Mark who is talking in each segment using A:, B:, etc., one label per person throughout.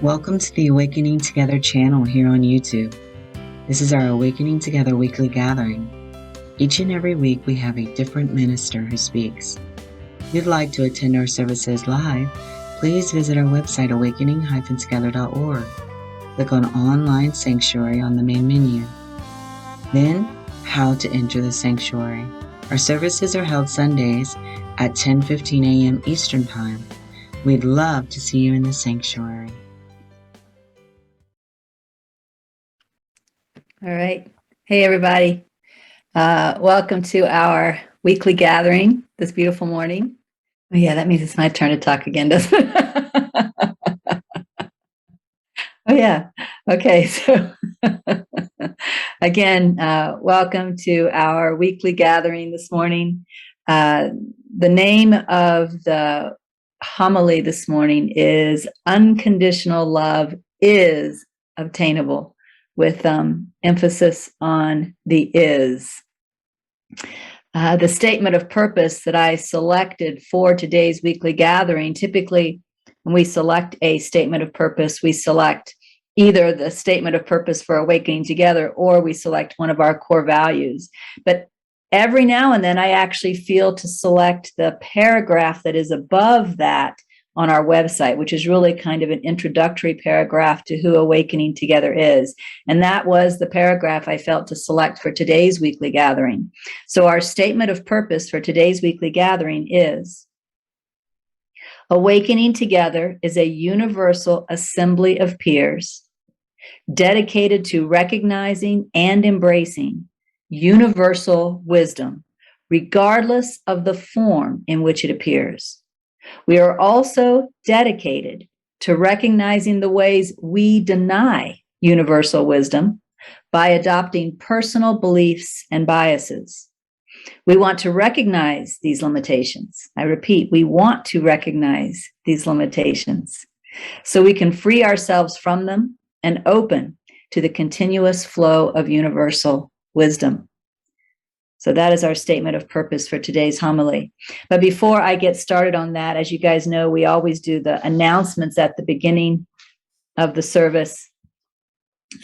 A: Welcome to the Awakening Together channel here on YouTube. This is our Awakening Together weekly gathering. Each and every week we have a different minister who speaks. If you'd like to attend our services live, please visit our website awakening-together.org. Click on Online Sanctuary on the main menu. Then, How to Enter the Sanctuary. Our services are held Sundays at 10:15 a.m. Eastern Time. We'd love to see you in the sanctuary.
B: All right. Hey, everybody. Welcome to our weekly gathering this beautiful morning. Oh, yeah, that means it's my turn to talk again, doesn't it? Oh, yeah. Okay. So again, welcome to our weekly gathering this morning. The name of the homily this morning is Unconditional Love is Obtainable, with emphasis on the is. The statement of purpose that I selected for today's weekly gathering, typically when we select a statement of purpose, we select either the statement of purpose for Awakening Together or we select one of our core values. But every now and then I actually feel to select the paragraph that is above that on our website, which is really kind of an introductory paragraph to who Awakening Together is. And that was the paragraph I felt to select for today's weekly gathering. So our statement of purpose for today's weekly gathering is: Awakening Together is a universal assembly of peers dedicated to recognizing and embracing universal wisdom, regardless of the form in which it appears. We are also dedicated to recognizing the ways we deny universal wisdom by adopting personal beliefs and biases. We want to recognize these limitations. I repeat, we want to recognize these limitations so we can free ourselves from them and open to the continuous flow of universal wisdom. So that is our statement of purpose for today's homily. But before I get started on that, as you guys know, we always do the announcements at the beginning of the service.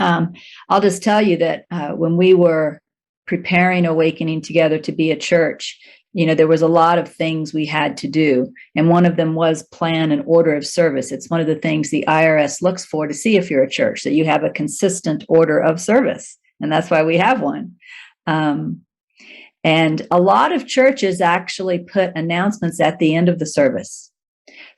B: I'll just tell you that when we were preparing Awakening Together to be a church, there was a lot of things we had to do. And one of them was plan an order of service. It's one of the things the IRS looks for to see if you're a church, that you have a consistent order of service. And that's why we have one. And a lot of churches actually put announcements at the end of the service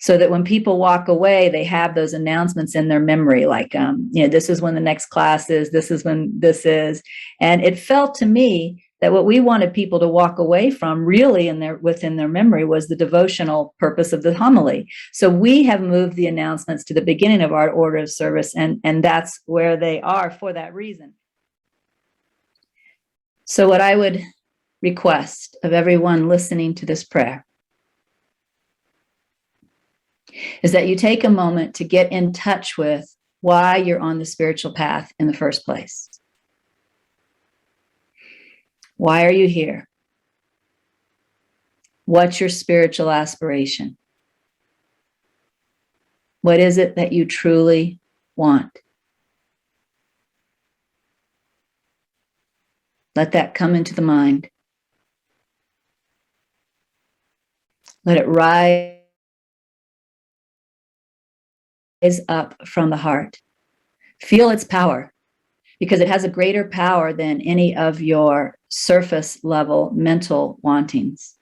B: so that when people walk away, they have those announcements in their memory, like, this is when the next class is, this is when this is. And it felt to me that what we wanted people to walk away from really within their memory was the devotional purpose of the homily. So we have moved the announcements to the beginning of our order of service, and that's where they are for that reason. So what I would request of everyone listening to this prayer is that you take a moment to get in touch with why you're on the spiritual path in the first place. Why are you here? What's your spiritual aspiration? What is it that you truly want? Let that come into the mind. Let it rise up from the heart. Feel its power, because it has a greater power than any of your surface level mental wantings.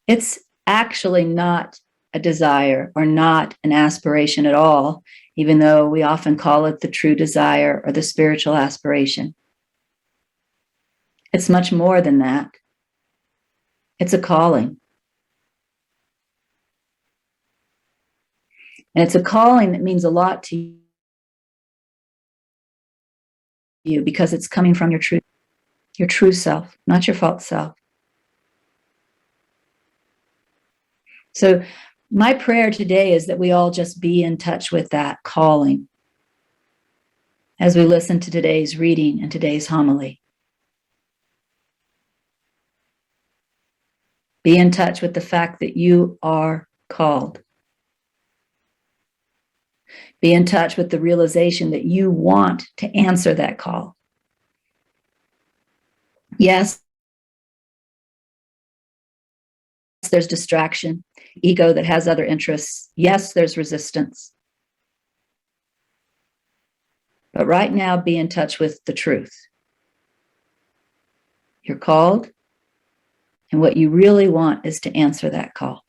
B: It's actually not a desire or not an aspiration at all, even though we often call it the true desire or the spiritual aspiration. It's much more than that. It's a calling. And it's a calling that means a lot to you because it's coming from your true self, not your false self. So my prayer today is that we all just be in touch with that calling as we listen to today's reading and today's homily. Be in touch with the fact that you are called. Be in touch with the realization that you want to answer that call. Yes, there's distraction, ego that has other interests. Yes, there's resistance. But right now, be in touch with the truth. You're called, and what you really want is to answer that call.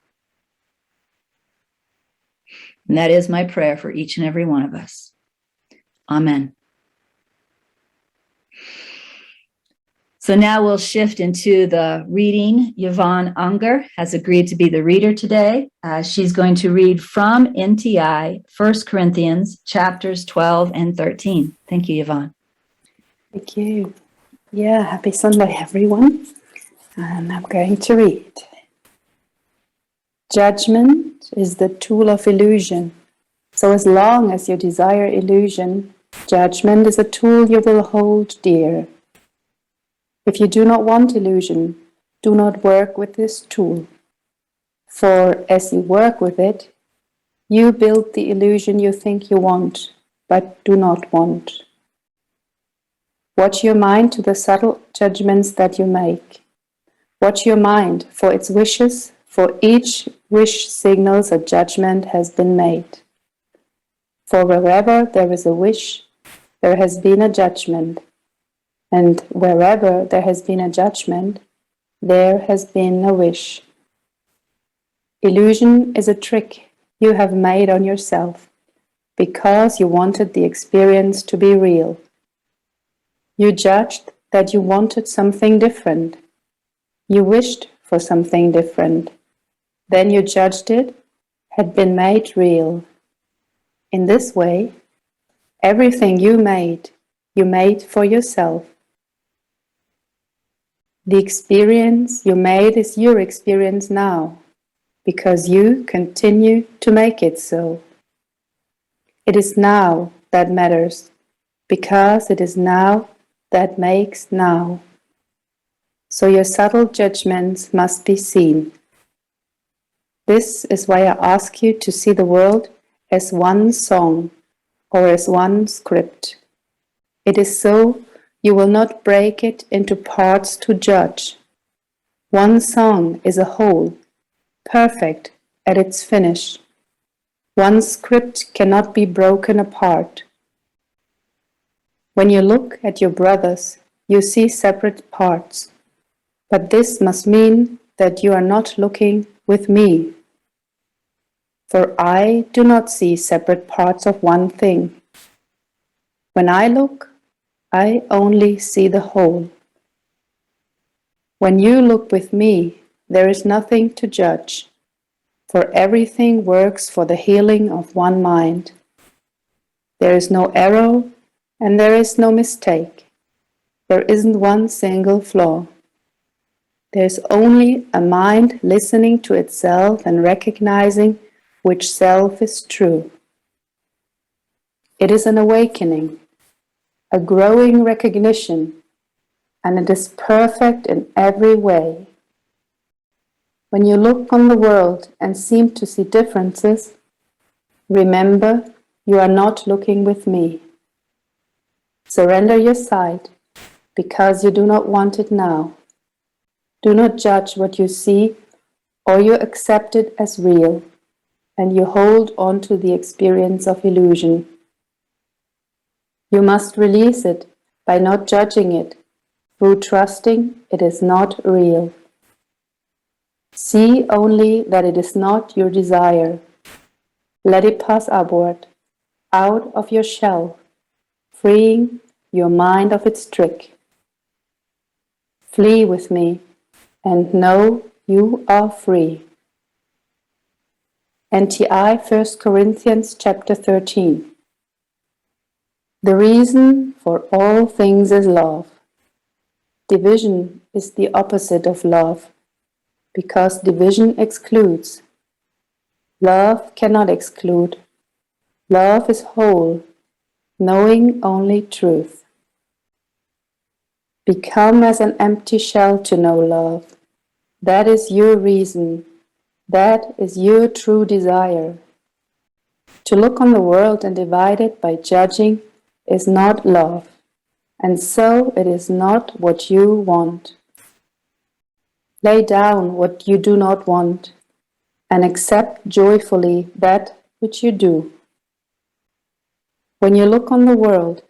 B: And that is my prayer for each and every one of us. Amen. So now we'll shift into the reading. Yvonne Unger has agreed to be the reader today. She's going to read from NTI, 1 Corinthians, chapters 12 and 13. Thank you, Yvonne.
C: Thank you. Yeah, happy Sunday, everyone. And I'm going to read. Judgment is the tool of illusion. So as long as you desire illusion, judgment is a tool you will hold dear. If you do not want illusion, do not work with this tool. For as you work with it, you build the illusion you think you want, but do not want. Watch your mind to the subtle judgments that you make. Watch your mind for its wishes, for each wish signals a judgment has been made. For wherever there is a wish, there has been a judgment. And wherever there has been a judgment, there has been a wish. Illusion is a trick you have made on yourself because you wanted the experience to be real. You judged that you wanted something different. You wished for something different. Then you judged it had been made real. In this way, everything you made for yourself. The experience you made is your experience now, because you continue to make it so. It is now that matters, because it is now that makes now. So your subtle judgments must be seen. This is why I ask you to see the world as one song or as one script. It is so you will not break it into parts to judge. One song is a whole, perfect at its finish. One script cannot be broken apart. When you look at your brothers, you see separate parts. But this must mean that you are not looking with me. For I do not see separate parts of one thing. When I look, I only see the whole. When you look with me, there is nothing to judge, for everything works for the healing of one mind. There is no error and there is no mistake. There isn't one single flaw. There is only a mind listening to itself and recognizing which self is true. It is an awakening, a growing recognition, and it is perfect in every way. When you look on the world and seem to see differences, remember you are not looking with me. Surrender your sight because you do not want it now. Do not judge what you see, or you accept it as real, and you hold on to the experience of illusion. You must release it by not judging it, through trusting it is not real. See only that it is not your desire. Let it pass upward, out of your shell, freeing your mind of its trick. Flee with me, and know you are free. NTI 1 Corinthians chapter 13. The reason for all things is love. Division is the opposite of love, because division excludes. Love cannot exclude. Love is whole, knowing only truth. Become as an empty shell to know love. That is your reason. That is your true desire. To look on the world and divide it by judging is not love, and so it is not what you want. Lay down what you do not want, and accept joyfully that which you do. When you look on the world,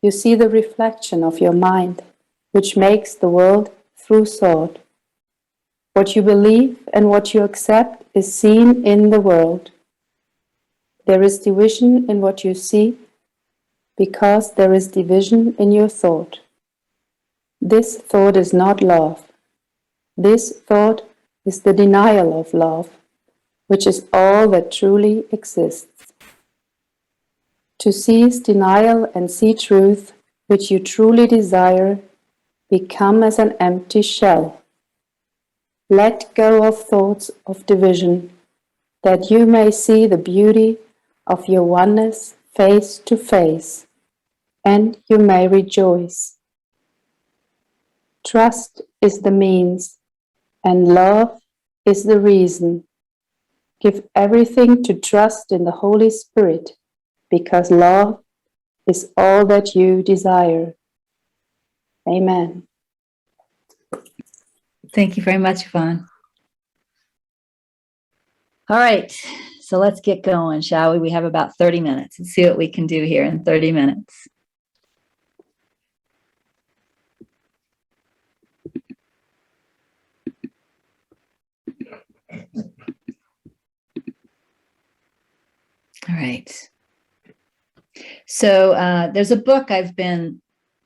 C: you see the reflection of your mind, which makes the world through thought. What you believe and what you accept is seen in the world. There is division in what you see, because there is division in your thought. This thought is not love. This thought is the denial of love, which is all that truly exists. To cease denial and see truth, which you truly desire, become as an empty shell. Let go of thoughts of division, that you may see the beauty of your oneness face to face, and you may rejoice. Trust is the means, and love is the reason. Give everything to trust in the Holy Spirit, because love is all that you desire. Amen.
B: Thank you very much, Yvonne. All right, so let's get going, shall we? We have about 30 minutes. Let's see what we can do here in 30 minutes. All right. So there's a book I've been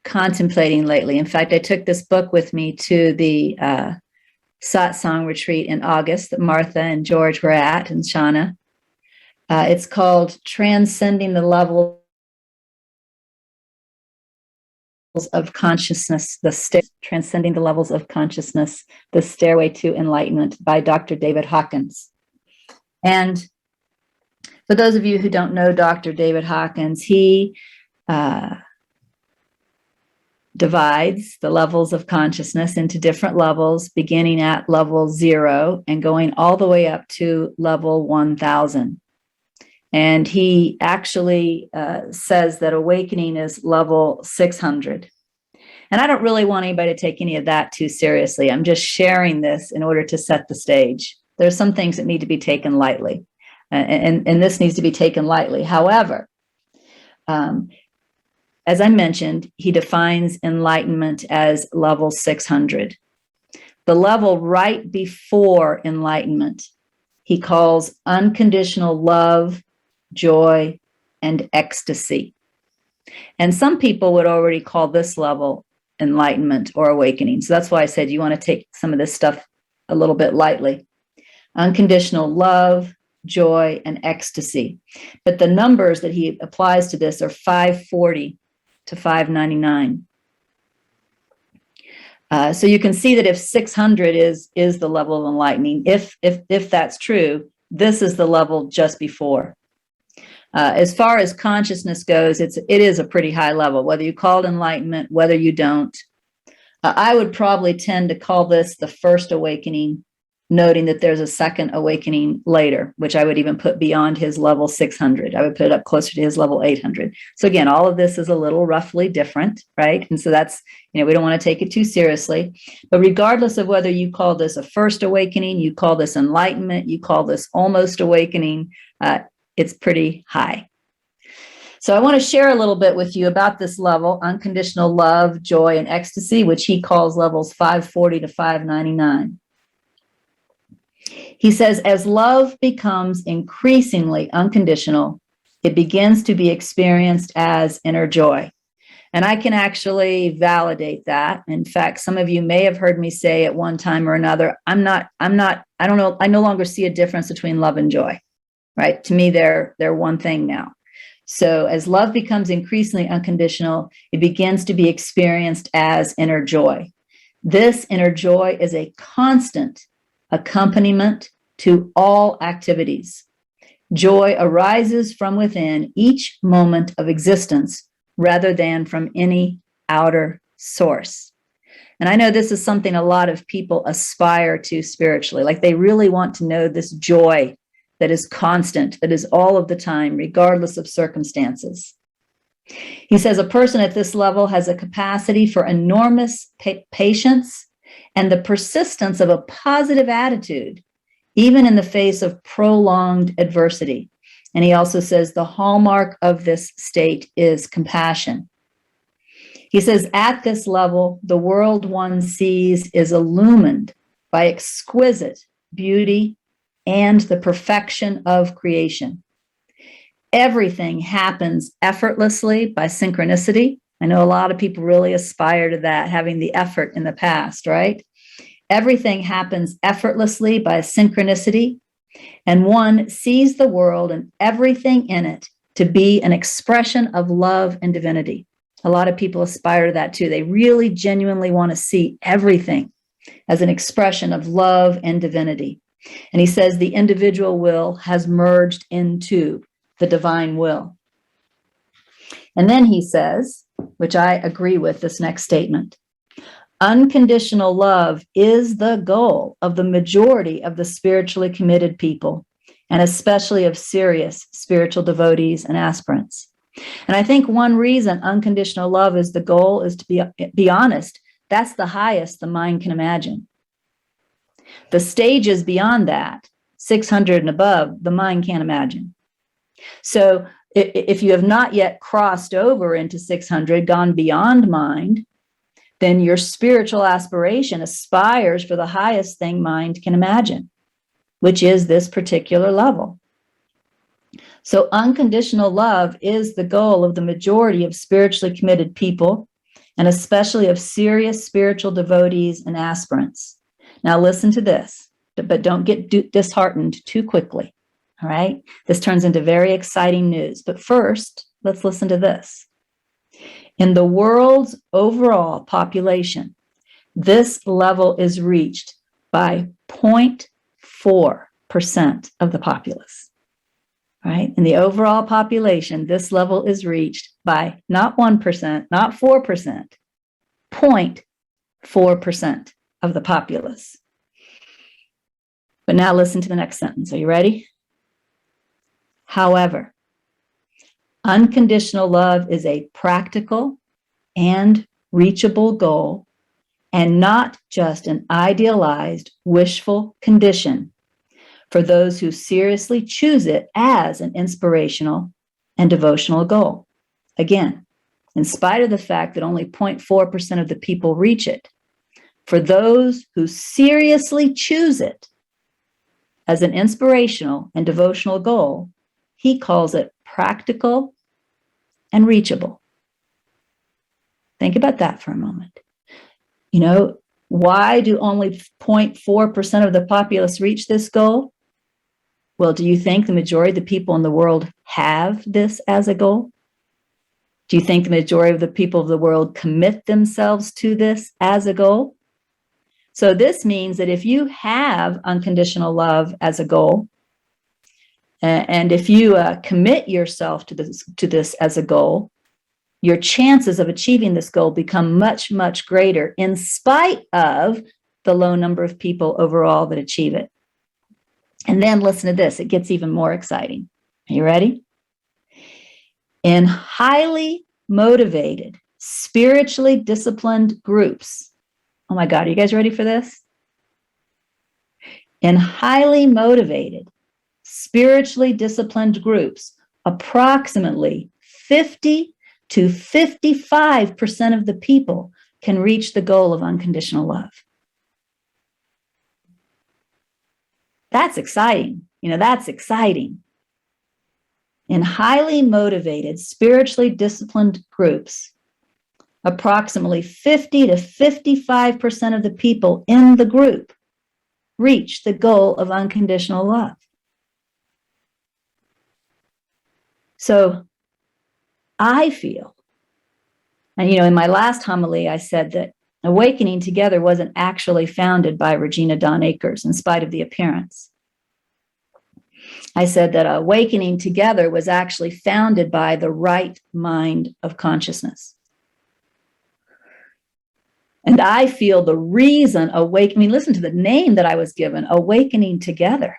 B: contemplating lately. In fact, I took this book with me to the satsang retreat in August that Martha and George were at, and Shauna. It's called Transcending the Levels of Consciousness, Transcending the Levels of Consciousness, the Stairway to Enlightenment by Dr. David Hawkins. And for those of you who don't know Dr. David Hawkins, he divides the levels of consciousness into different levels, beginning at level 0 and going all the way up to level 1000. And he actually says that awakening is level 600. And I don't really want anybody to take any of that too seriously. I'm just sharing this in order to set the stage. There's some things that need to be taken lightly, and this needs to be taken lightly. However, as I mentioned, he defines enlightenment as level 600. The level right before enlightenment, he calls unconditional love, joy, and ecstasy. And some people would already call this level enlightenment or awakening. So that's why I said you want to take some of this stuff a little bit lightly. Unconditional love, joy, and ecstasy. But the numbers that he applies to this are 540 to 599. So you can see that if 600 is the level of enlightening, if that's true, this is the level just before. As far as consciousness goes, it is a pretty high level, whether you call it enlightenment, whether you don't. I would probably tend to call this the first awakening, noting that there's a second awakening later, which I would even put beyond his level 600. I would put it up closer to his level 800. So again, all of this is a little roughly different, right? And so that's, we don't want to take it too seriously. But regardless of whether you call this a first awakening, you call this enlightenment, you call this almost awakening, it's pretty high. So I want to share a little bit with you about this level, unconditional love, joy, and ecstasy, which he calls levels 540 to 599. He says, as love becomes increasingly unconditional, it begins to be experienced as inner joy. And I can actually validate that. In fact, some of you may have heard me say at one time or another, I no longer see a difference between love and joy, right? To me, they're one thing now. So as love becomes increasingly unconditional, it begins to be experienced as inner joy. This inner joy is a constant accompaniment to all activities. Joy arises from within each moment of existence rather than from any outer source. And I know this is something a lot of people aspire to spiritually, like they really want to know this joy that is constant, that is all of the time, regardless of circumstances. He says a person at this level has a capacity for enormous patience and the persistence of a positive attitude, even in the face of prolonged adversity. And he also says the hallmark of this state is compassion. He says at this level, the world one sees is illumined by exquisite beauty and the perfection of creation. Everything happens effortlessly by synchronicity. I know a lot of people really aspire to that, having the effort in the past, right? Everything happens effortlessly by synchronicity, and one sees the world and everything in it to be an expression of love and divinity. A lot of people aspire to that too. They really genuinely want to see everything as an expression of love and divinity. And he says the individual will has merged into the divine will. And then he says, which I agree with this next statement, unconditional love is the goal of the majority of the spiritually committed people, and especially of serious spiritual devotees and aspirants. And I think one reason unconditional love is the goal is to be honest, that's the highest the mind can imagine. The stages beyond that, 600 and above, the mind can't imagine. So if you have not yet crossed over into 600, gone beyond mind, then your spiritual aspiration aspires for the highest thing mind can imagine, which is this particular level. So unconditional love is the goal of the majority of spiritually committed people, and especially of serious spiritual devotees and aspirants. Now listen to this, but don't get disheartened too quickly. All right. This turns into very exciting news. But first, let's listen to this. In the world's overall population, this level is reached by 0.4% of the populace. Right? In the overall population, this level is reached by not 1%, not 4%, 0.4% of the populace. But now listen to the next sentence. Are you ready? However, unconditional love is a practical and reachable goal, and not just an idealized, wishful condition for those who seriously choose it as an inspirational and devotional goal. Again, in spite of the fact that only 0.4% of the people reach it, for those who seriously choose it as an inspirational and devotional goal, he calls it practical and reachable. Think about that for a moment. You know, why do only 0.4% of the populace reach this goal? Well, do you think the majority of the people in the world have this as a goal? Do you think the majority of the people of the world commit themselves to this as a goal? So this means that if you have unconditional love as a goal, and if you commit yourself to this as a goal, your chances of achieving this goal become much, much greater in spite of the low number of people overall that achieve it. And then listen to this, it gets even more exciting. Are you ready? In highly motivated, spiritually disciplined groups. Oh my God, are you guys ready for this? In highly motivated, spiritually disciplined groups, approximately 50 to 55% of the people can reach the goal of unconditional love. That's exciting. You know, that's exciting. In highly motivated, spiritually disciplined groups, approximately 50 to 55% of the people in the group reach the goal of unconditional love. So I feel, and you know, in my last homily, I said that Awakening Together wasn't actually founded by Regina Akers, in spite of the appearance. I said that Awakening Together was actually founded by the right mind of consciousness. And I feel the reason listen to the name that I was given, Awakening Together.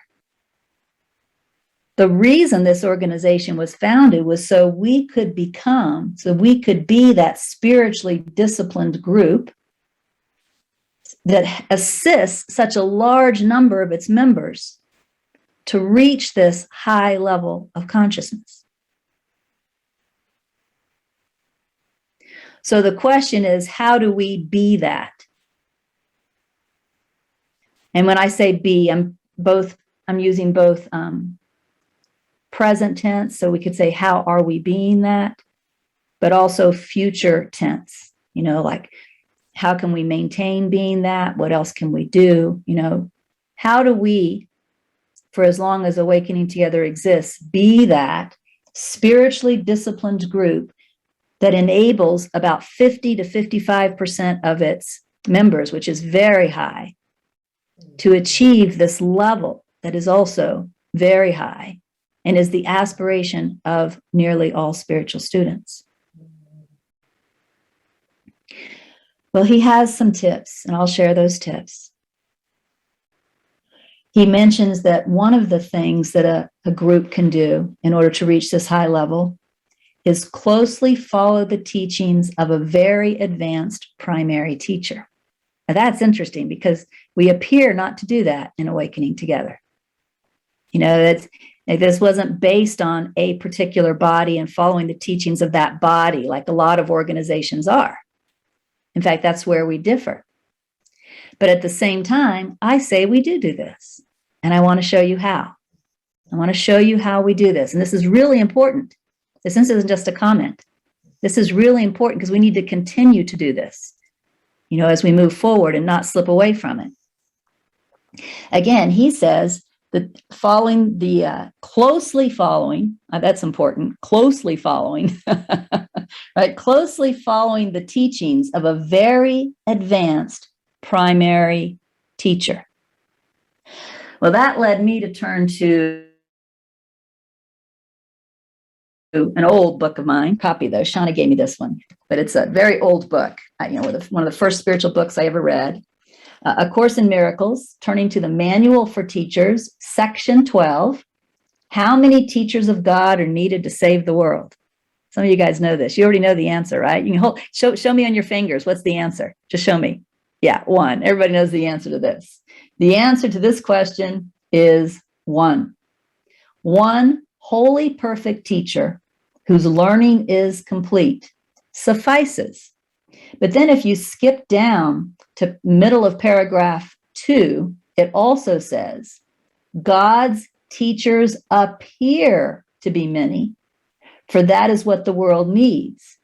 B: The reason this organization was founded was so we could be that spiritually disciplined group that assists such a large number of its members to reach this high level of consciousness. So the question is, how do we be that? And when I say be, I'm using both present tense, so we could say, how are we being that? But also future tense, like, how can we maintain being that? What else can we do? How do we, for as long as Awakening Together exists, be that spiritually disciplined group that enables about 50 to 55% of its members, which is very high, to achieve this level that is also very high and is the aspiration of nearly all spiritual students. Well, he has some tips, and I'll share those tips. He mentions that one of the things that a group can do in order to reach this high level is closely follow the teachings of a very advanced primary teacher. Now, that's interesting because we appear not to do that in Awakening Together. This wasn't based on a particular body and following the teachings of that body like a lot of organizations are. In fact, that's where we differ. But at the same time, I say we do this. And I want to show you how. I want to show you how we do this. And this is really important. This isn't just a comment. This is really important because we need to continue to do this, as we move forward and not slip away from it. Again, he says that closely following, that's important, closely following, right? Closely following the teachings of a very advanced primary teacher. Well, that led me to turn to an old book of mine, copy though. Shauna gave me this one, but it's a very old book. One of the first spiritual books I ever read. A Course in Miracles, turning to the Manual for Teachers, Section 12. How many teachers of God are needed to save the world? Some of you guys know this. You already know the answer, right? You can show me on your fingers. What's the answer? Just show me. Yeah, 1. Everybody knows the answer to this. The answer to this question is 1. 1 wholly perfect teacher whose learning is complete suffices. But then if you skip down to middle of paragraph 2, it also says, God's teachers appear to be many, for that is what the world needs.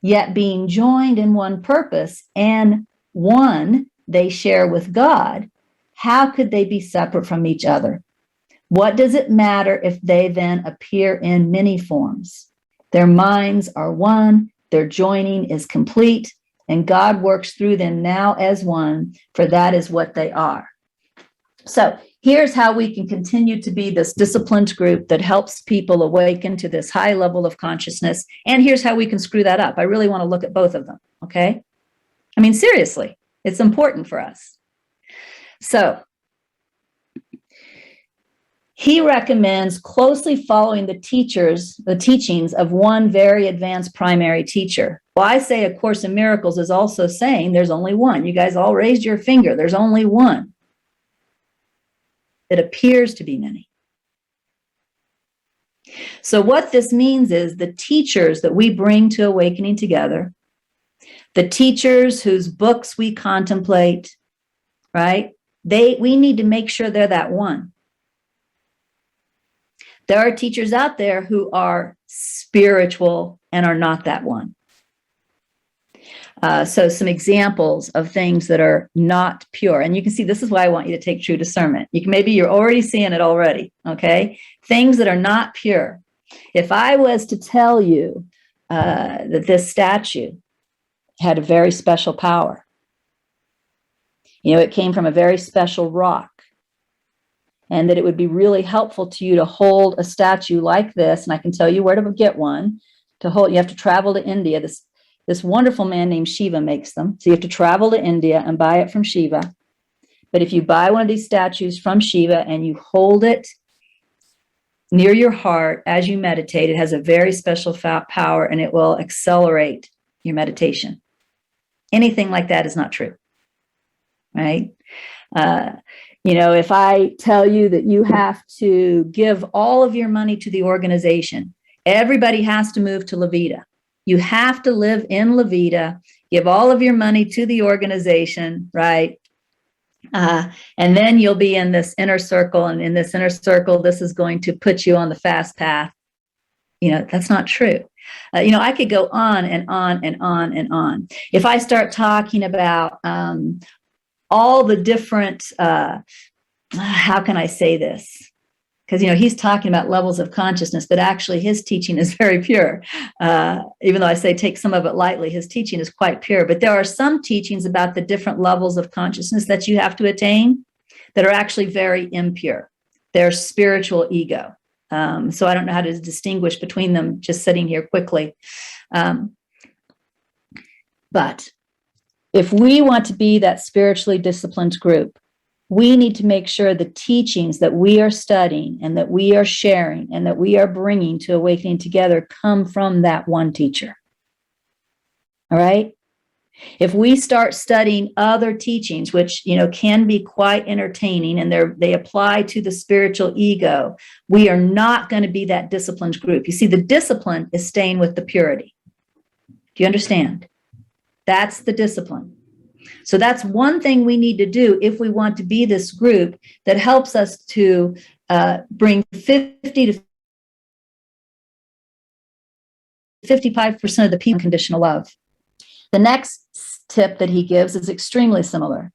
B: Yet being joined in one purpose and one they share with God, how could they be separate from each other? What does it matter if they then appear in many forms? Their minds are one, their joining is complete, and God works through them now as one, for that is what they are. So here's how we can continue to be this disciplined group that helps people awaken to this high level of consciousness. And here's how we can screw that up. I really want to look at both of them, okay? I mean, seriously, it's important for us. So he recommends closely following the teachings of one very advanced primary teacher. Well, I say A Course in Miracles is also saying there's only one. You guys all raised your finger. There's only one. It appears to be many. So what this means is the teachers that we bring to Awakening Together, the teachers whose books we contemplate, right? We need to make sure they're that one. There are teachers out there who are spiritual and are not that one. So some examples of things that are not pure. And you can see this is why I want you to take true discernment. Maybe you're already seeing it already, okay? Things that are not pure. If I was to tell you that this statue had a very special power, it came from a very special rock, and that it would be really helpful to you to hold a statue like this, and I can tell you where to get one. You have to travel to India. This wonderful man named Shiva makes them. So you have to travel to India and buy it from Shiva. But if you buy one of these statues from Shiva and you hold it, near your heart as you meditate. It has a very special power, and it will accelerate your meditation. Anything like that is not true, right? If I tell you that you have to give all of your money to the organization, everybody has to move to La Vida. You have to live in La Vida, give all of your money to the organization, right? And then you'll be in this inner circle, and in this inner circle, this is going to put you on the fast path. That's not true. I could go on and on and on and on. If I start talking about all the different, how can I say this? Because, he's talking about levels of consciousness, but actually his teaching is very pure. Even though I say take some of it lightly, his teaching is quite pure. But there are some teachings about the different levels of consciousness that you have to attain that are actually very impure. They're spiritual ego. So I don't know how to distinguish between them just sitting here quickly. But if we want to be that spiritually disciplined group, we need to make sure the teachings that we are studying and that we are sharing and that we are bringing to Awakening Together come from that one teacher. All right? If we start studying other teachings, which, can be quite entertaining and they apply to the spiritual ego, we are not going to be that disciplined group. You see, the discipline is staying with the purity. Do you understand? That's the discipline. So that's one thing we need to do if we want to be this group that helps us to bring 50 to 55% of the people unconditional love. The next tip that he gives is extremely similar.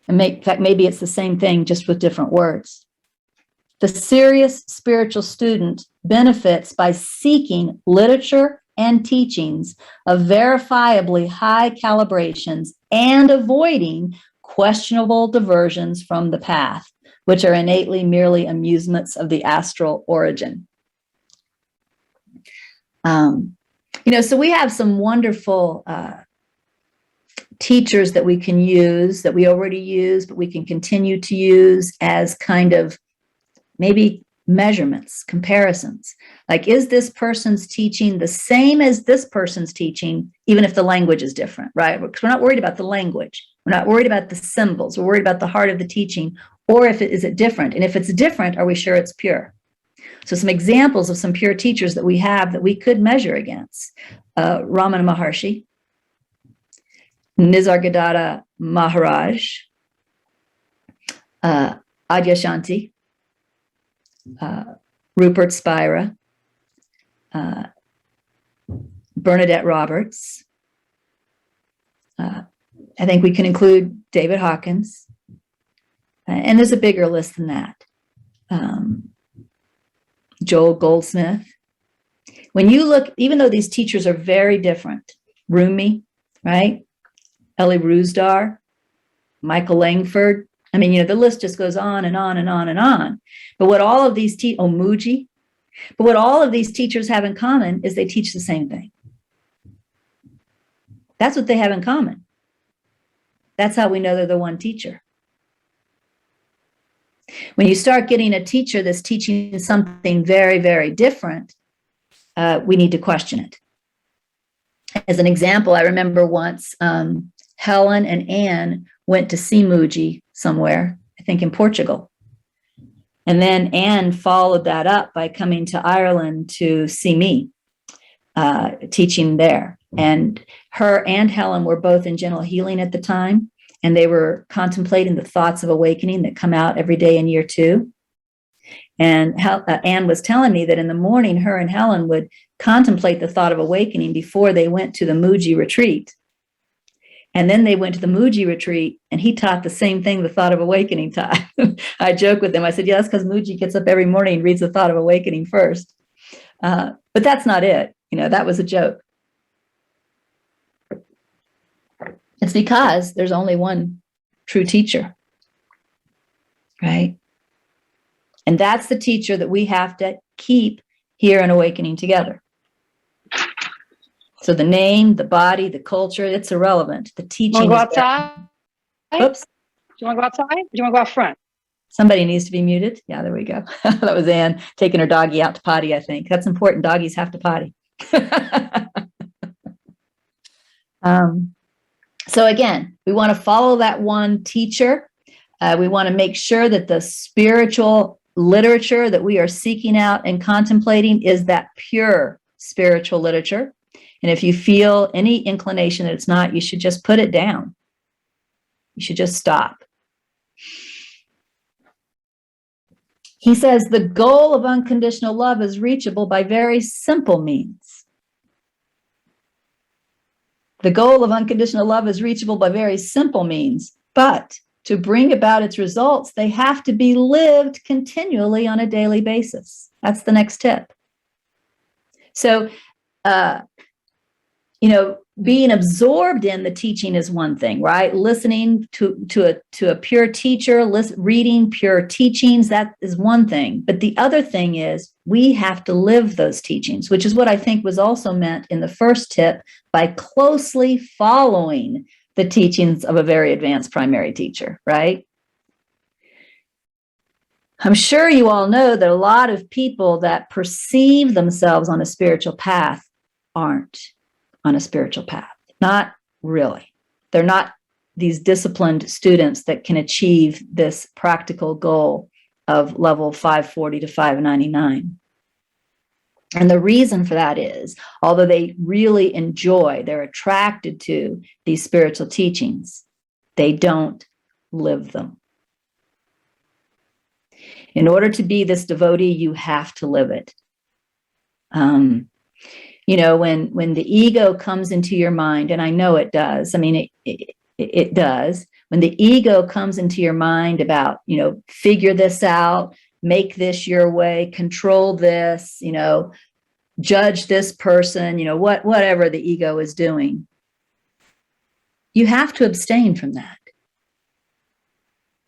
B: And in fact, maybe it's the same thing, just with different words. The serious spiritual student benefits by seeking literature and teachings of verifiably high calibrations and avoiding questionable diversions from the path, which are innately merely amusements of the astral origin. So we have some wonderful teachers that we can use, that we already use, but we can continue to use as kind of maybe measurements, comparisons. Like, is this person's teaching the same as this person's teaching, even if the language is different, right? Because we're not worried about the language. We're not worried about the symbols. We're worried about the heart of the teaching, or is it different? And if it's different, are we sure it's pure? So some examples of some pure teachers that we have that we could measure against. Ramana Maharshi, Nisargadatta Maharaj, Adyashanti, Rupert Spira, Bernadette Roberts. I think we can include David Hawkins. And there's a bigger list than that. Joel Goldsmith. When you look, even though these teachers are very different, Rumi, right? Elie Rusdar, Michael Langford. I mean, the list just goes on and on and on and on. But what all of these Omuji, but what all of these teachers have in common is they teach the same thing. That's what they have in common. That's how we know they're the one teacher. When you start getting a teacher that's teaching something very, very different, we need to question it. As an example, I remember once Helen and Anne went to see Muji somewhere, I think in Portugal. And then Anne followed that up by coming to Ireland to see me teaching there. And her and Helen were both in general healing at the time. And they were contemplating the thoughts of awakening that come out every day in year 2. And Anne was telling me that in the morning, her and Helen would contemplate the thought of awakening before they went to the Muji retreat. And then they went to the Muji retreat, and he taught the same thing the thought of awakening taught. I joke with them. I said, yeah, that's because Muji gets up every morning and reads the thought of awakening first. But that's not it. That was a joke. It's because there's only one true teacher, right? And that's the teacher that we have to keep here in Awakening Together. So the name, the body, the culture, it's irrelevant. The teaching.
D: You want to go outside?
B: Oops.
D: Do you want to go outside? Or do you want to go out front?
B: Somebody needs to be muted. Yeah, there we go. That was Anne taking her doggy out to potty, I think. That's important. Doggies have to potty. So again, we want to follow that one teacher. We want to make sure that the spiritual literature that we are seeking out and contemplating is that pure spiritual literature. And if you feel any inclination that it's not, you should just put it down. You should just stop. He says the goal of unconditional love is reachable by very simple means. The goal of unconditional love is reachable by very simple means, but to bring about its results, they have to be lived continually on a daily basis. That's the next tip. So, being absorbed in the teaching is one thing, right? Listening to a pure teacher, reading pure teachings, that is one thing. But the other thing is we have to live those teachings, which is what I think was also meant in the first tip by closely following the teachings of a very advanced primary teacher, right? I'm sure you all know that a lot of people that perceive themselves on a spiritual path aren't on a spiritual path. Not really. They're not these disciplined students that can achieve this practical goal of level 540 to 599. And the reason for that is, although they really enjoy, they're attracted to these spiritual teachings, they don't live them. In order to be this devotee, you have to live it. When the ego comes into your mind, and I know it does, I mean, it does. When the ego comes into your mind about, figure this out, make this your way, control this, judge this person, whatever the ego is doing, you have to abstain from that.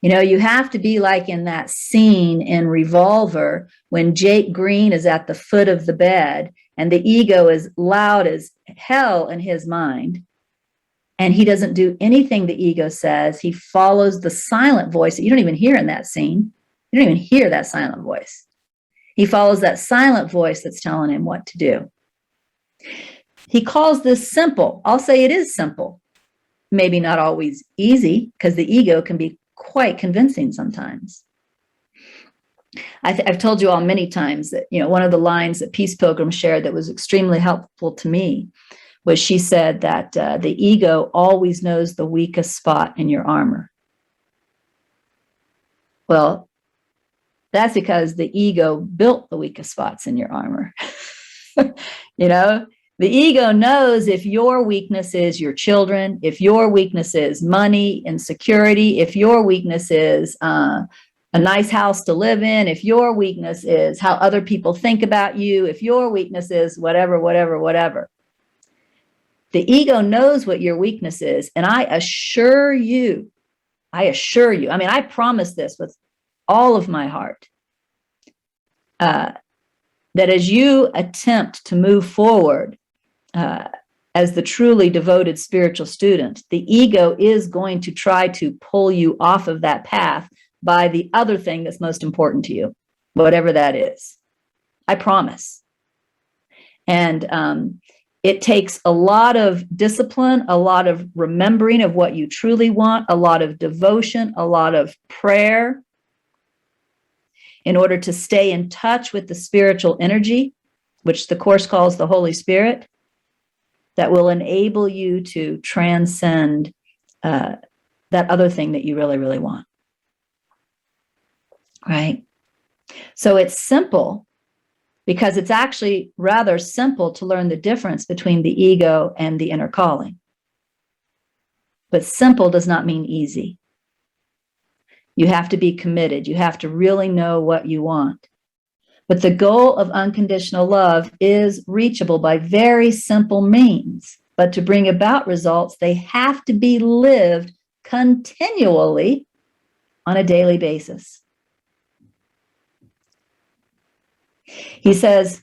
B: You have to be like in that scene in Revolver when Jake Green is at the foot of the bed and the ego is loud as hell in his mind. And he doesn't do anything the ego says. He follows the silent voice that you don't even hear in that scene. You don't even hear that silent voice. He follows that silent voice that's telling him what to do. He calls this simple. I'll say it is simple. Maybe not always easy, because the ego can be quite convincing sometimes. I've told you all many times that, one of the lines that Peace Pilgrim shared that was extremely helpful to me was she said that the ego always knows the weakest spot in your armor. Well, that's because the ego built the weakest spots in your armor. The ego knows if your weakness is your children, if your weakness is money and security, if your weakness is a nice house to live in, if your weakness is how other people think about you, if your weakness is whatever. The ego knows what your weakness is. And I assure you, I mean, I promise this with all of my heart, that as you attempt to move forward as the truly devoted spiritual student, the ego is going to try to pull you off of that path by the other thing that's most important to you, whatever that is. I promise. And it takes a lot of discipline, a lot of remembering of what you truly want, a lot of devotion, a lot of prayer in order to stay in touch with the spiritual energy, which the Course calls the Holy Spirit, that will enable you to transcend that other thing that you really, really want. Right? So it's simple because it's actually rather simple to learn the difference between the ego and the inner calling. But simple does not mean easy. You have to be committed. You have to really know what you want. But the goal of unconditional love is reachable by very simple means. But to bring about results, they have to be lived continually on a daily basis. He says,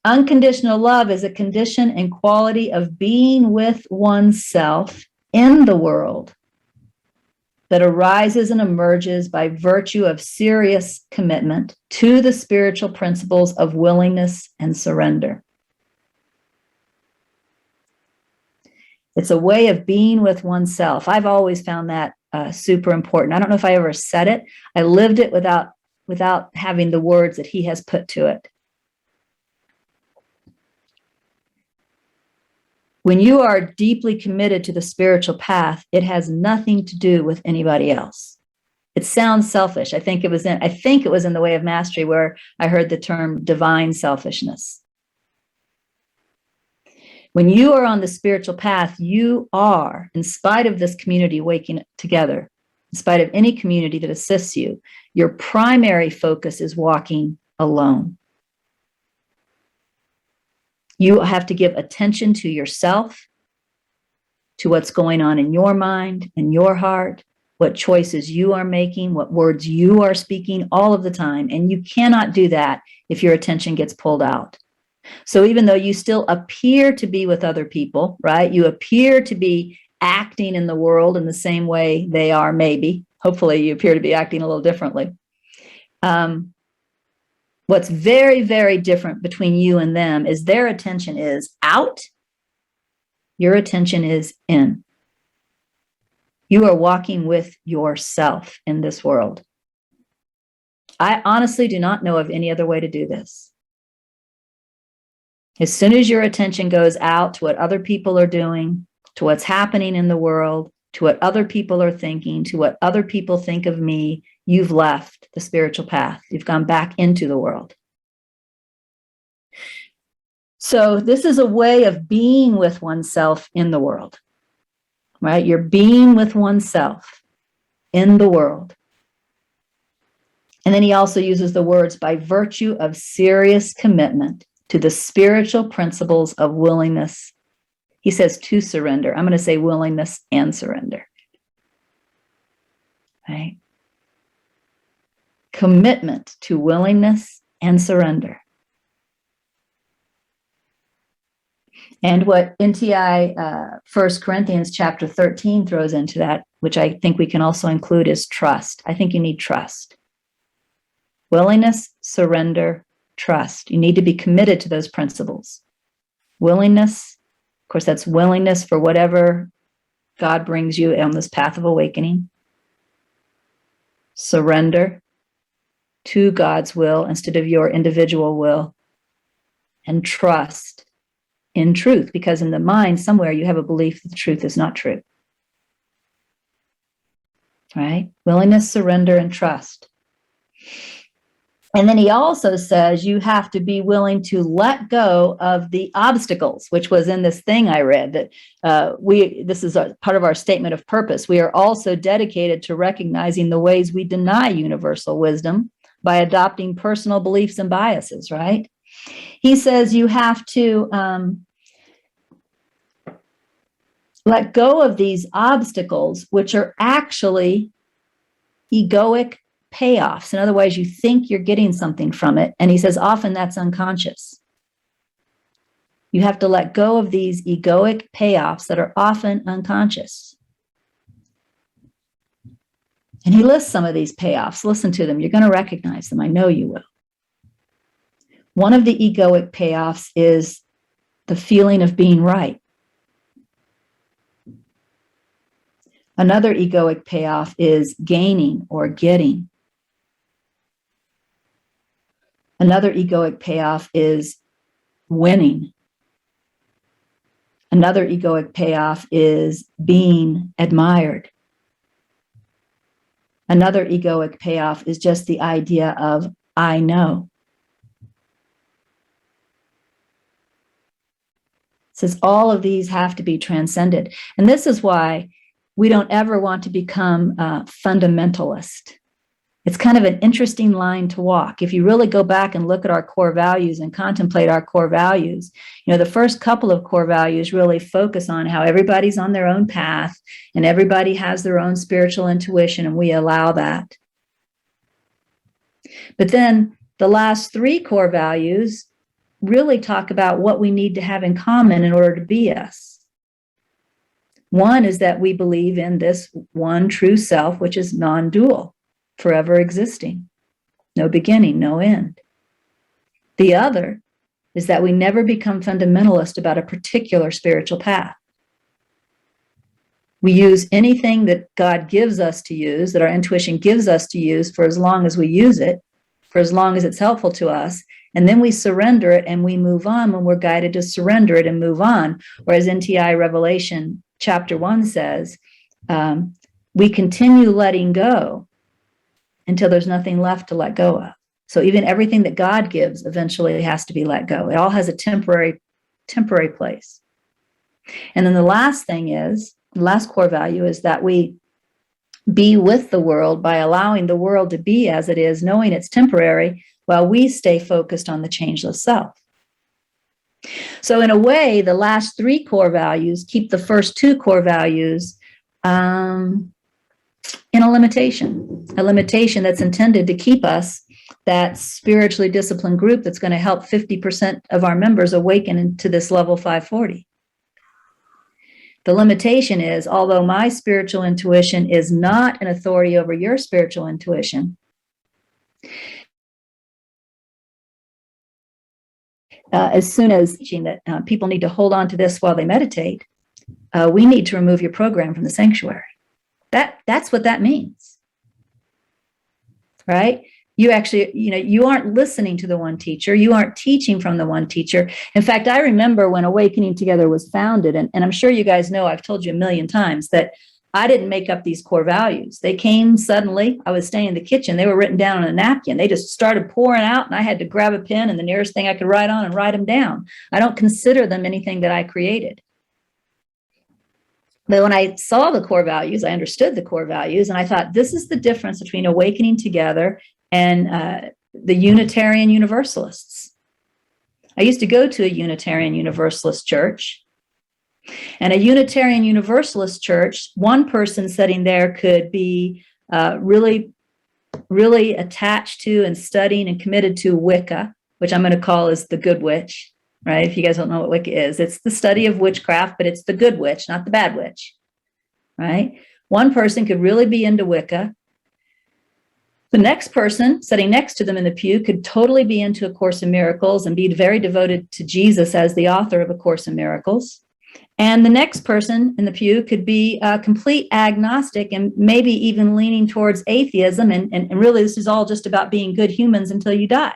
B: unconditional love is a condition and quality of being with oneself in the world that arises and emerges by virtue of serious commitment to the spiritual principles of willingness and surrender. It's a way of being with oneself. I've always found that super important. I don't know if I ever said it. I lived it without having the words that he has put to it. When you are deeply committed to the spiritual path, it has nothing to do with anybody else. It sounds selfish. I think it was in The Way of Mastery where I heard the term divine selfishness. When you are on the spiritual path, you are, in spite of this community waking together, in spite of any community that assists you, your primary focus is walking alone. You have to give attention to yourself, to what's going on in your mind, in your heart, what choices you are making, what words you are speaking all of the time. And you cannot do that if your attention gets pulled out. So even though you still appear to be with other people, right? You appear to be acting in the world in the same way they are, maybe. Hopefully you appear to be acting a little differently. What's very, very different between you and them is their attention is out. Your attention is in. You are walking with yourself in this world. I honestly do not know of any other way to do this. As soon as your attention goes out to what other people are doing, to what's happening in the world, to what other people are thinking, to what other people think of me, you've left the spiritual path. You've gone back into the world. So this is a way of being with oneself in the world, right? You're being with oneself in the world. And then he also uses the words by virtue of serious commitment to the spiritual principles of willingness. He says to surrender. I'm going to say willingness and surrender. Right? Commitment to willingness and surrender. And what NTI 1 Corinthians chapter 13 throws into that, which I think we can also include, is trust. I think you need trust. Willingness, surrender, trust. You need to be committed to those principles. Willingness, of course, that's willingness for whatever God brings you on this path of awakening. Surrender to God's will instead of your individual will. And trust in truth, because in the mind somewhere you have a belief that the truth is not true. Right? Willingness, surrender, and trust. And then he also says you have to be willing to let go of the obstacles, which was in this thing I read, that this is part of our statement of purpose. We are also dedicated to recognizing the ways we deny universal wisdom by adopting personal beliefs and biases, right? He says you have to let go of these obstacles, which are actually egoic payoffs. In other words, you think you're getting something from it. And he says often that's unconscious. You have to let go of these egoic payoffs that are often unconscious. And he lists some of these payoffs. Listen to them. You're going to recognize them. I know you will. One of the egoic payoffs is the feeling of being right. Another egoic payoff is gaining or getting. Another egoic payoff is winning. Another egoic payoff is being admired. Another egoic payoff is just the idea of, I know. It says all of these have to be transcended. And this is why we don't ever want to become fundamentalist. It's kind of an interesting line to walk. If you really go back and look at our core values and contemplate our core values, you know, the first couple of core values really focus on how everybody's on their own path and everybody has their own spiritual intuition, and we allow that. But then the last three core values really talk about what we need to have in common in order to be us. One is that we believe in this one true self, which is non-dual, forever existing, no beginning, no end. The other is that we never become fundamentalist about a particular spiritual path. We use anything that God gives us to use, that our intuition gives us to use, for as long as we use it, for as long as it's helpful to us, and then we surrender it and we move on when we're guided to surrender it and move on. Whereas NTI Revelation chapter 1 says, we continue letting go until there's nothing left to let go of. So even everything that God gives eventually has to be let go. It all has a temporary place. And then the last core value is that we be with the world by allowing the world to be as it is, knowing it's temporary, while we stay focused on the changeless self. So in a way, the last 3 core values keep the first 2 core values in a limitation that's intended to keep us that spiritually disciplined group that's going to help 50% of our members awaken into this level 540. The limitation is, although my spiritual intuition is not an authority over your spiritual intuition, as soon as teaching that people need to hold on to this while they meditate, we need to remove your program from the sanctuary. That's what that means, right? You actually, you aren't listening to the one teacher. You aren't teaching from the one teacher. In fact, I remember when Awakening Together was founded, and I'm sure you guys know, I've told you a million times, that I didn't make up these core values. They came suddenly. I was staying in the kitchen. They were written down on a napkin. They just started pouring out, and I had to grab a pen and the nearest thing I could write on and write them down. I don't consider them anything that I created. But when I saw the core values, I understood the core values, and I thought, this is the difference between Awakening Together and the Unitarian Universalists. I used to go to a Unitarian Universalist church. And a Unitarian Universalist church, one person sitting there could be really, really attached to and studying and committed to Wicca, which I'm going to call is the good witch, right? If you guys don't know what Wicca is, it's the study of witchcraft, but it's the good witch, not the bad witch, right? One person could really be into Wicca. The next person sitting next to them in the pew could totally be into A Course in Miracles and be very devoted to Jesus as the author of A Course in Miracles. And the next person in the pew could be a complete agnostic and maybe even leaning towards atheism. And really, this is all just about being good humans until you die.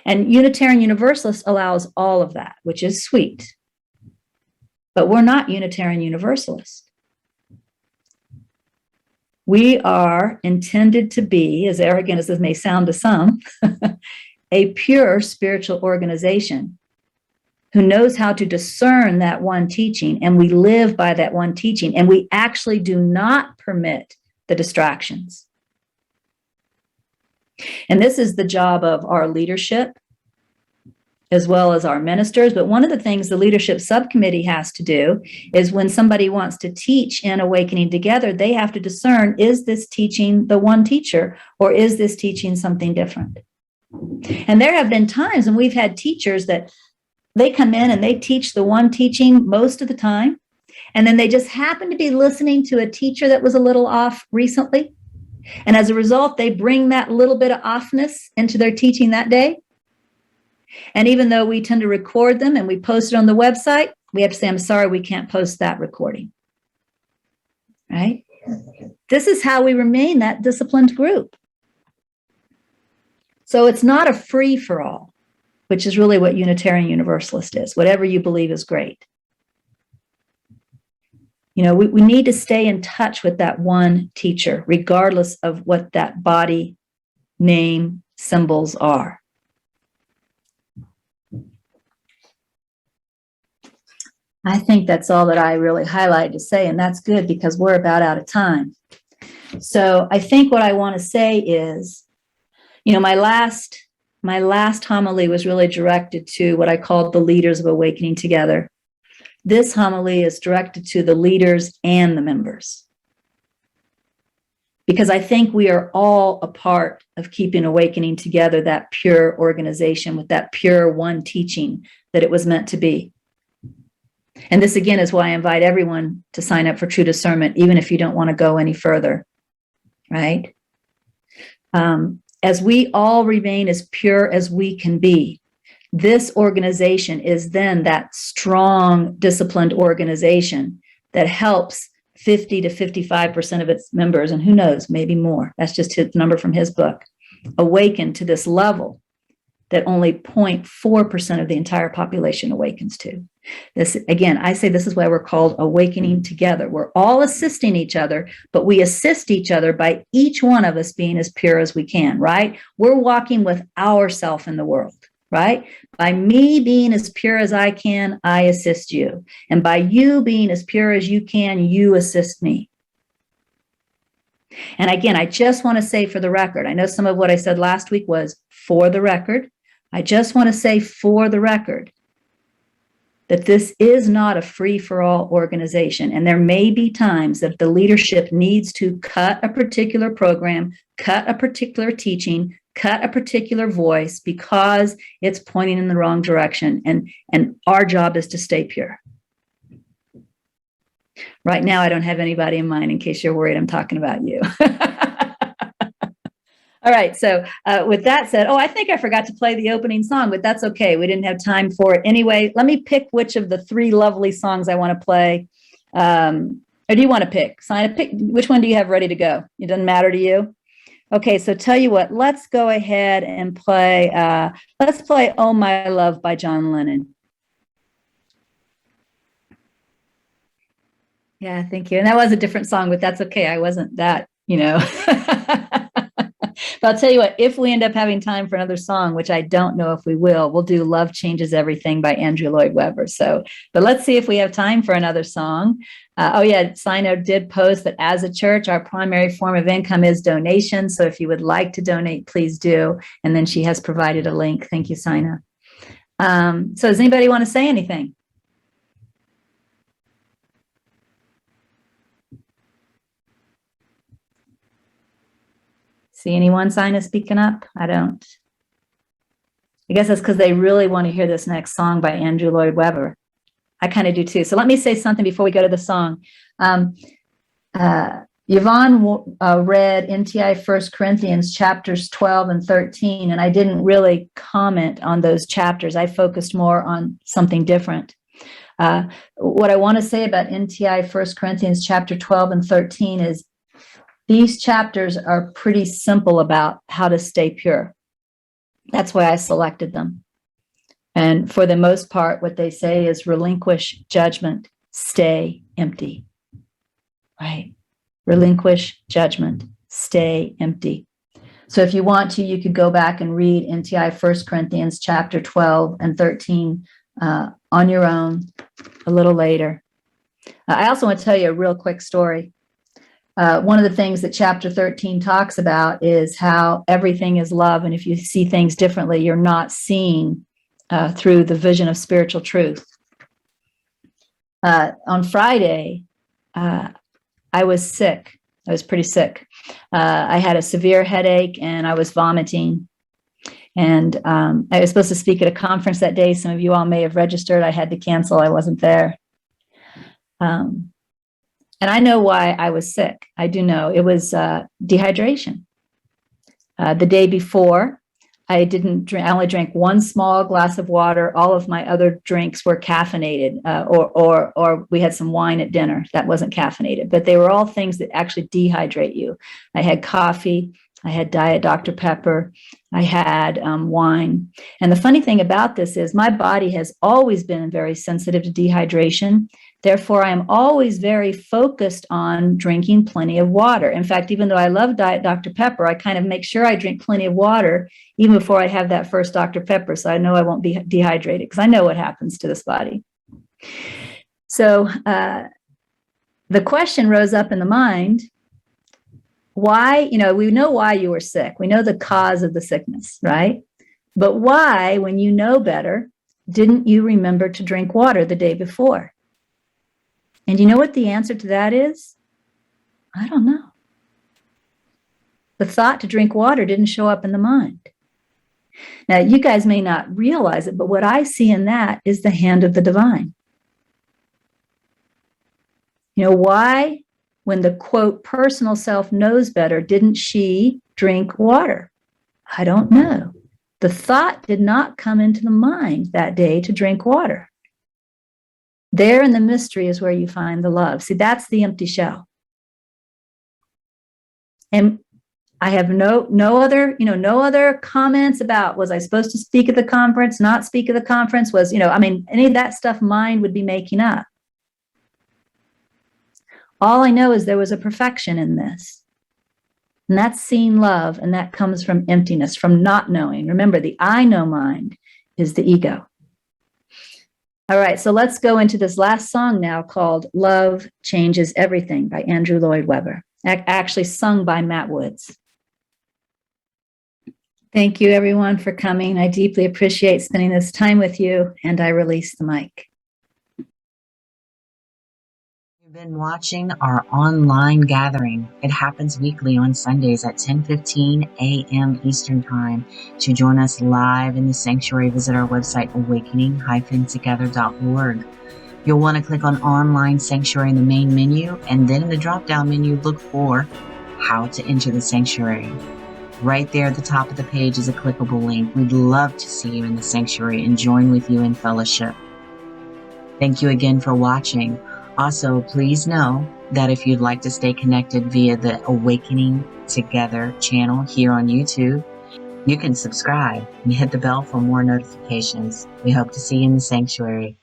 B: And Unitarian Universalist allows all of that, which is sweet. But we're not Unitarian Universalists. We are intended to be, as arrogant as this may sound to some, a pure spiritual organization who knows how to discern that one teaching, and we live by that one teaching, and we actually do not permit the distractions. And this is the job of our leadership as well as our ministers. But one of the things the leadership subcommittee has to do is when somebody wants to teach in Awakening Together, they have to discern, is this teaching the one teacher, or is this teaching something different? And there have been times when we've had teachers that they come in and they teach the one teaching most of the time, and then they just happen to be listening to a teacher that was a little off recently. And as a result, they bring that little bit of offness into their teaching that day. And even though we tend to record them and we post it on the website, we have to say, I'm sorry, we can't post that recording. Right? This is how we remain that disciplined group. So it's not a free-for-all, which is really what Unitarian Universalist is. Whatever you believe is great. You know, we need to stay in touch with that one teacher, regardless of what that body name symbols are. I think that's all that I really highlighted to say, and that's good because we're about out of time. So I think what I want to say is, you know, my last homily was really directed to what I called the leaders of Awakening Together. This homily is directed to the leaders and the members, because I think we are all a part of keeping Awakening Together, that pure organization with that pure one teaching that it was meant to be. And this, again, is why I invite everyone to sign up for True Discernment, even if you don't want to go any further, right? As we all remain as pure as we can be, this organization is then that strong, disciplined organization that helps 50 to 55% of its members, and who knows, maybe more. That's just his number from his book, awaken to this level that only 0.4% of the entire population awakens to. This, again, I say this is why we're called awakening together. We're all assisting each other, but we assist each other by each one of us being as pure as we can, right? We're walking with ourself in the world, right? By me being as pure as I can, I assist you. And by you being as pure as you can, you assist me. And again, I just want to say for the record, I know some of what I said last week was for the record. I just want to say for the record that this is not a free-for-all organization. And there may be times that the leadership needs to cut a particular program, cut a particular teaching, cut a particular voice because it's pointing in the wrong direction. And our job is to stay pure. Right now, I don't have anybody in mind in case you're worried I'm talking about you. All right. So with that said, I think I forgot to play the opening song, but that's okay. We didn't have time for it. Anyway, let me pick which of the three lovely songs I want to play. Or do you want to pick? Which one do you have ready to go? It doesn't matter to you? Okay. So tell you what, let's go ahead and play, Oh My Love by John Lennon. Yeah, thank you. And that was a different song, but that's okay. I wasn't that, But I'll tell you what, if we end up having time for another song, which I don't know if we will, we'll do Love Changes Everything by Andrew Lloyd Webber. But let's see if we have time for another song. Sino did post that as a church, our primary form of income is donation. So if you would like to donate, please do. And then she has provided a link. Thank you, Sino. So does anybody want to say anything? See anyone, Sina, speaking up? I don't. I guess that's because they really want to hear this next song by Andrew Lloyd Webber. I kind of do too. So let me say something before we go to the song. Yvonne read NTI 1 Corinthians chapters 12 and 13, and I didn't really comment on those chapters. I focused more on something different. What I want to say about NTI 1 Corinthians chapter 12 and 13 is these chapters are pretty simple about how to stay pure. That's why I selected them. And for the most part, what they say is relinquish judgment, stay empty. Right? Relinquish judgment, stay empty. So if you want to, you could go back and read NTI 1 Corinthians chapter 12 and 13 on your own a little later. I also want to tell you a real quick story. One of the things that chapter 13 talks about is how everything is love. And if you see things differently, you're not seeing through the vision of spiritual truth. On Friday, I was sick. I was pretty sick. I had a severe headache and I was vomiting. And I was supposed to speak at a conference that day. Some of you all may have registered. I had to cancel. I wasn't there. And I know why I was sick. I do know. It was dehydration. The day before, I only drank one small glass of water. All of my other drinks were caffeinated, or we had some wine at dinner that wasn't caffeinated. But they were all things that actually dehydrate you. I had coffee. I had Diet Dr. Pepper. I had wine. And the funny thing about this is my body has always been very sensitive to dehydration. Therefore, I am always very focused on drinking plenty of water. In fact, even though I love Diet Dr. Pepper, I kind of make sure I drink plenty of water even before I have that first Dr. Pepper, so I know I won't be dehydrated because I know what happens to this body. So the question rose up in the mind, why, we know why you were sick. We know the cause of the sickness, right? But why, when you know better, didn't you remember to drink water the day before? And you know what the answer to that is? I don't know. The thought to drink water didn't show up in the mind. Now, you guys may not realize it, but what I see in that is the hand of the divine. You know, why, when the quote, personal self knows better, didn't she drink water? I don't know. The thought did not come into the mind that day to drink water. There in the mystery is where you find the love. See, that's the empty shell. And I have no other comments about, was I supposed to speak at the conference, not speak at the conference, any of that stuff mind would be making up. All I know is there was a perfection in this. And that's seeing love, and that comes from emptiness, from not knowing. Remember, the I know mind is the ego. All right, so let's go into this last song now called Love Changes Everything by Andrew Lloyd Webber, actually sung by Matt Woods. Thank you, everyone, for coming. I deeply appreciate spending this time with you, and I release the mic.
A: You've been watching our online gathering. It happens weekly on Sundays at 10:15 a.m. Eastern Time. To join us live in the sanctuary, visit our website, awakening-together.org. You'll want to click on Online Sanctuary in the main menu, and then in the drop-down menu, look for How to Enter the Sanctuary. Right there at the top of the page is a clickable link. We'd love to see you in the sanctuary and join with you in fellowship. Thank you again for watching. Also, please know that if you'd like to stay connected via the Awakening Together channel here on YouTube, you can subscribe and hit the bell for more notifications. We hope to see you in the sanctuary.